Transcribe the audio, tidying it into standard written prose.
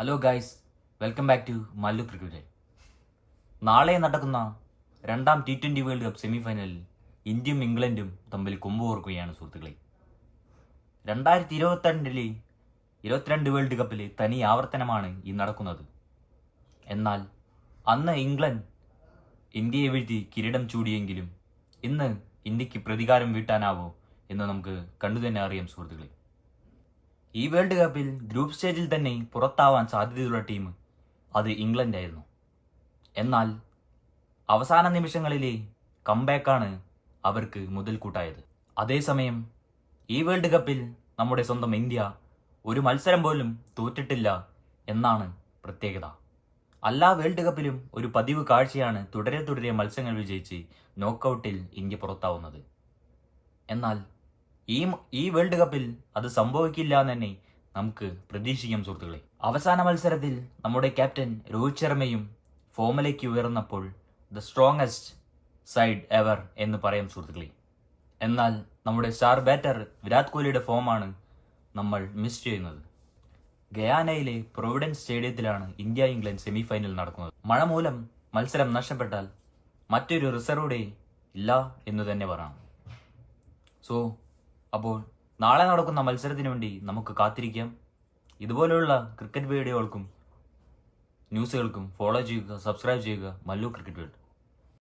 Hello guys, welcome back to Mallu cricket. നാളെ നടക്കുന്ന രണ്ടാം T20 വേൾഡ് കപ്പ് സെമിഫൈനലിൽ ഇന്ത്യയും ഇംഗ്ലണ്ടും തമ്മിൽ കൊമ്പുകോർക്കുകയാണ് സുഹൃത്തുക്കളെ. 2022 വേൾഡ് കപ്പിലെ തനി ആവർത്തനമാണ് ഈ നടക്കുന്നത്. എന്നാൽ അന്ന് ഇംഗ്ലണ്ട് ഇന്ത്യയെ വീഴ്ത്തി കിരീടം ചൂടിയെങ്കിലും ഇന്ന് ഇന്ത്യക്ക് പ്രതികാരം വീട്ടാനാവോ എന്ന് നമുക്ക് കണ്ടുതന്നെ അറിയാം സുഹൃത്തുക്കളെ. ഈ വേൾഡ് കപ്പിൽ ഗ്രൂപ്പ് സ്റ്റേജിൽ തന്നെ പുറത്താവാൻ സാധ്യതയുള്ള ടീം അത് ഇംഗ്ലണ്ട് ആയിരുന്നു. എന്നാൽ അവസാന നിമിഷങ്ങളിലെ കംബാക്കാണ് അവർക്ക് മുതൽക്കൂട്ടായത്. അതേസമയം ഈ വേൾഡ് കപ്പിൽ നമ്മുടെ സ്വന്തം ഇന്ത്യ ഒരു മത്സരം പോലും തോറ്റിട്ടില്ല എന്നാണ് പ്രത്യേകത. എല്ലാ വേൾഡ് കപ്പിലും ഒരു പതിവ് കാഴ്ചയാണ് തുടരെ മത്സരങ്ങൾ വിജയിച്ച് നോക്കൌട്ടിൽ ഇന്ത്യ പുറത്താവുന്നത്. എന്നാൽ ഈ വേൾഡ് കപ്പിൽ അത് സംഭവിക്കില്ല എന്ന് തന്നെ നമുക്ക് പ്രതീക്ഷിക്കാം സുഹൃത്തുക്കളെ. അവസാന മത്സരത്തിൽ നമ്മുടെ ക്യാപ്റ്റൻ രോഹിത് ശർമ്മയും ഫോമിലേക്ക് ഉയർന്നപ്പോൾ ദ സ്ട്രോങ്ങസ്റ്റ് സൈഡ് എവർ എന്ന് പറയാം സുഹൃത്തുക്കളെ. എന്നാൽ നമ്മുടെ സ്റ്റാർ ബാറ്റർ വിരാട് കോഹ്ലിയുടെ ഫോമാണ് നമ്മൾ മിസ് ചെയ്യുന്നത്. ഗയാനയിലെ പ്രൊവിഡൻസ് സ്റ്റേഡിയത്തിലാണ് ഇന്ത്യ ഇംഗ്ലണ്ട് സെമിഫൈനൽ നടക്കുന്നത്. മഴ മൂലം മത്സരം നഷ്ടപ്പെട്ടാൽ മറ്റൊരു റിസർവ് ഡേ ഇല്ല എന്ന് തന്നെ പറയാം. അപ്പോൾ നാളെ നടക്കുന്ന മത്സരത്തിന് വേണ്ടി നമുക്ക് കാത്തിരിക്കാം. ഇതുപോലെയുള്ള ക്രിക്കറ്റ് വീഡിയോകൾക്കും ന്യൂസുകൾക്കും ഫോളോ ചെയ്യുക, സബ്സ്ക്രൈബ് ചെയ്യുക മല്ലു ക്രിക്കറ്റ് വേൾഡ്.